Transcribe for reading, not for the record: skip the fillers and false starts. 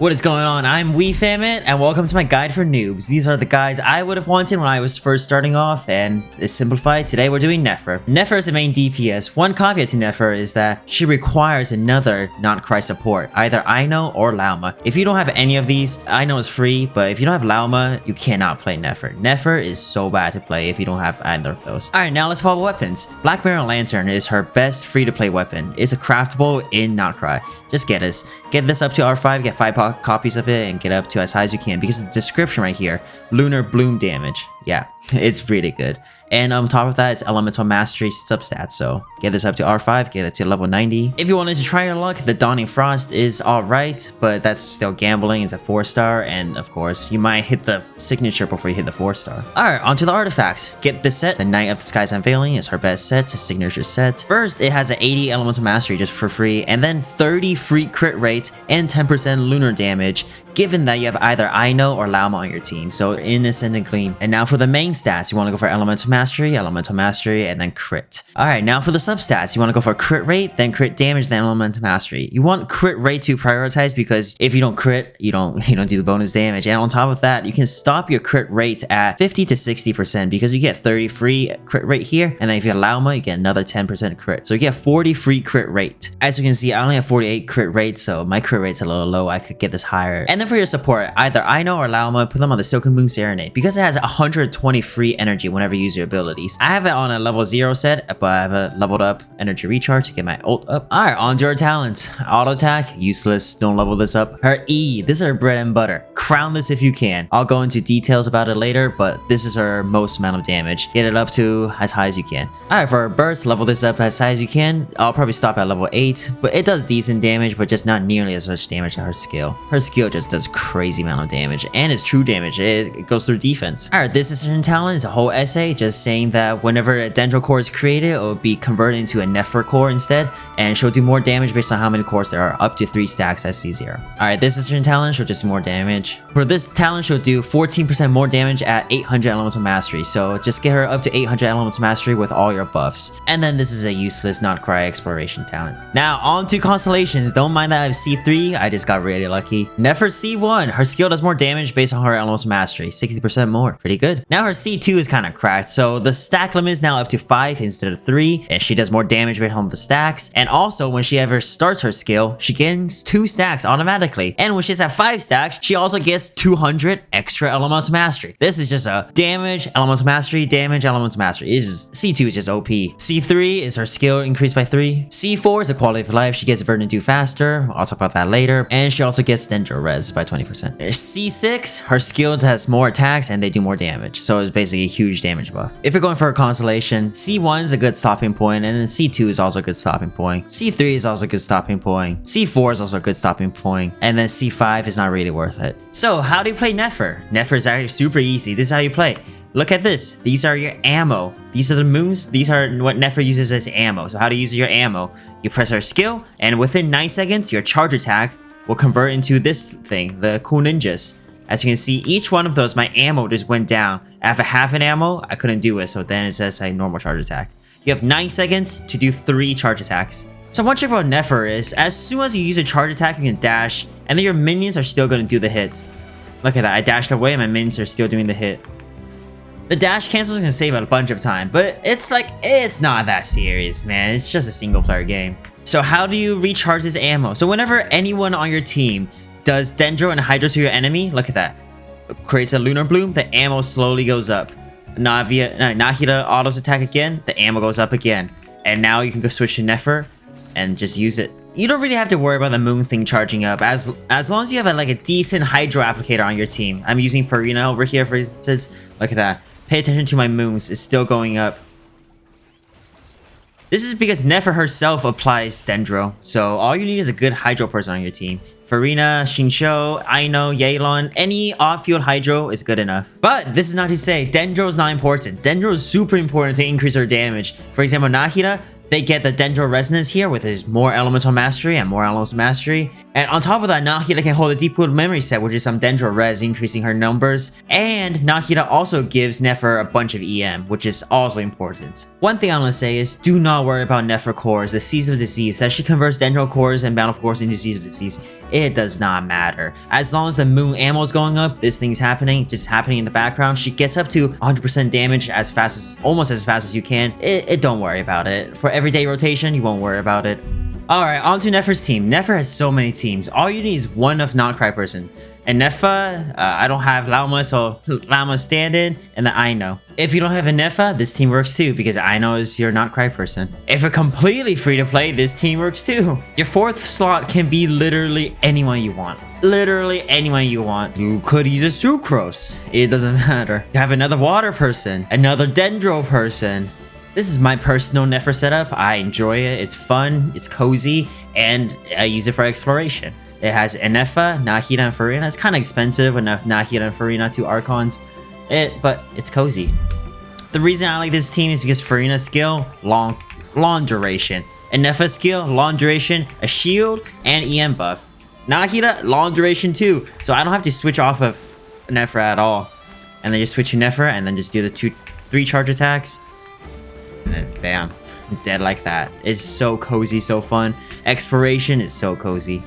What is going on? I'm WeFamit, and welcome to my guide for noobs. These are the guides I would have wanted when I was first starting off, and it's simplified. Today we're doing Nefer. Nefer is the main DPS. One caveat to Nefer is that she requires another not-cry support, either Ino or Lauma. If you don't have any of these, Ino is free, but if you don't have Lauma, you cannot play Nefer. Nefer is so bad to play if you don't have either of those. Alright, now let's follow weapons. Black Mirror Lantern is her best free-to-play weapon. It's a craftable in not-cry. Just get this. Get this up to R5, get 5 copies of it, and get up to as high as you can, because the description right here, lunar bloom damage. Yeah, it's really good. And on top of that, it's elemental mastery substats, so get this up to R5, get it to level 90. If you wanted to try your luck, the Dawning Frost is alright, but that's still gambling. It's a 4-star, and of course, you might hit the signature before you hit the 4-star. Alright, onto the artifacts. Get this set. The Night of the Skies Unveiling is her best set, it's a signature set. First, it has an 80 elemental mastery just for free, and then 30 free crit rate and 10% lunar damage, given that you have either Ino or Lauma on your team, so Innocent and Gleam. And now for the main stats, you want to go for elemental mastery, and then crit. Alright, now for the substats, you want to go for crit rate, then crit damage, then elemental mastery. You want crit rate to prioritize, because if you don't crit, you don't do the bonus damage. And on top of that, you can stop your crit rate at 50 to 60%, because you get 30 free crit rate here, and then if you have Lauma, you get another 10% crit. So you get 40 free crit rate. As you can see, I only have 48 crit rate, so my crit rate's a little low. I could get this higher. And then for your support, either Ino or Lauma, put them on the Silken Moon Serenade, because it has 120 free energy whenever you use your abilities. I have it on a level 0 set, but I have a leveled up energy recharge to get my ult up. Alright, on to her talents. Auto attack, useless, don't level this up. Her E, this is her bread and butter. Crown this if you can. I'll go into details about it later, but this is her most amount of damage. Get it up to as high as you can. Alright, for her burst, level this up as high as you can. I'll probably stop at level 8, but it does decent damage, but just not nearly as much damage as her skill. Her skill just does crazy amount of damage, and it's true damage. It goes through defense. Alright, this is her talent. It's a whole essay just saying that whenever a Dendro core is created, it will be converted into a Nefer core instead, and she'll do more damage based on how many cores there are, up to 3 stacks at C0. Alright, this is her talent. She'll just do more damage. For this talent, she'll do 14% more damage at 800 elemental mastery, so just get her up to 800 elemental mastery with all your buffs. And then this is a useless not cry exploration talent. Now on to Constellations. Don't mind that I have C3, I just got really lucky. Nefer C1, her skill does more damage based on her elemental mastery, 60% more. Pretty good. Now her C2 is kind of cracked, so the stack limit is now up to 5 instead of 3, and she does more damage based on the stacks. And also, when she ever starts her skill, she gains 2 stacks automatically. And when she's at 5 stacks, she also gets 200 extra elemental mastery. This is just a damage, elemental mastery, damage, elemental mastery. C2 is just OP. C3 is her skill increased by 3. C4 is a quality of life. She gets Verdant Dew faster. I'll talk about that later. And she also gets Dendro Res by 20%. C6, her skill has more attacks and they do more damage. So it's basically a huge damage buff. If you're going for a constellation, C1 is a good stopping point, and then C2 is also a good stopping point. C3 is also a good stopping point. C4 is also a good stopping point. And then C5 is not really worth it. So how do you play Nefer? Nefer is actually super easy. This is how you play. Look at this. These are your ammo. These are the moons. These are what Nefer uses as ammo. So how to use your ammo? You press her skill, and within 9 seconds, your charge attack will convert into this thing, the cool ninjas. As you can see, each one of those, my ammo just went down. I have a half an ammo, I couldn't do it, so then it says a normal charge attack. You have 9 seconds to do 3 charge attacks. So one trick about Nefer is, as soon as you use a charge attack, you can dash, and then your minions are still going to do the hit. Look at that, I dashed away and my minions are still doing the hit. The dash cancel is going to save a bunch of time, but it's not that serious, man. It's just a single player game. So how do you recharge this ammo? So whenever anyone on your team does Dendro and Hydro to your enemy, look at that. Creates a Lunar Bloom, the ammo slowly goes up. Nahida autos attack again, the ammo goes up again. And now you can go switch to Nefer and just use it. You don't really have to worry about the moon thing charging up, as long as you have a decent Hydro applicator on your team. I'm using Farina over here, for instance. Look at that. Pay attention to my moons, it's still going up. This is because Nefer herself applies Dendro, so all you need is a good Hydro person on your team. Farina, Shinshou, Ino, Yeilon, any off-field Hydro is good enough. But this is not to say Dendro is not important. Dendro is super important to increase her damage. For example, Nahida, they get the Dendro Resonance here with his more elemental mastery and more elemental mastery. And on top of that, Nahida can hold a Deep Wood Memory set, which is some Dendro Res, increasing her numbers. And Nahida also gives Nefer a bunch of EM, which is also important. One thing I want to say is, do not worry about Nefer cores, the Seas of Disease, that she converts Dendro cores and Bountiful cores into Seas of Disease. it does not matter. As long as the moon ammo is going up, this thing's happening, just happening in the background. She gets up to 100% damage as fast as, almost as fast as you can. It don't worry about it. For everyday rotation, you won't worry about it. Alright, on to Nefer's team. Nefer has so many teams. All you need is one of not-cry person. And Nefer, I don't have Lauma, so Lauma stand in, and then I know. If you don't have a Nefer, this team works too, because I know is your not-cry person. If you're completely free to play, this team works too. Your 4th slot can be literally anyone you want. Literally anyone you want. You could use a Sucrose. It doesn't matter. You have another water person, another Dendro person. This is my personal Nefer setup. I enjoy it. It's fun, it's cozy, and I use it for exploration. It has Nefer, Nahida, and Farina. It's kind of expensive with Nahida and Farina, 2 Archons. But it's cozy. The reason I like this team is because Farina's skill, long duration. And Nefer's skill, long duration, a shield, and EM buff. Nahida, long duration too. So I don't have to switch off of Nefer at all. And then just switch to Nefer, and then just do the 3 charge attacks. And then bam, dead like that. It's so cozy, so fun. Exploration is so cozy.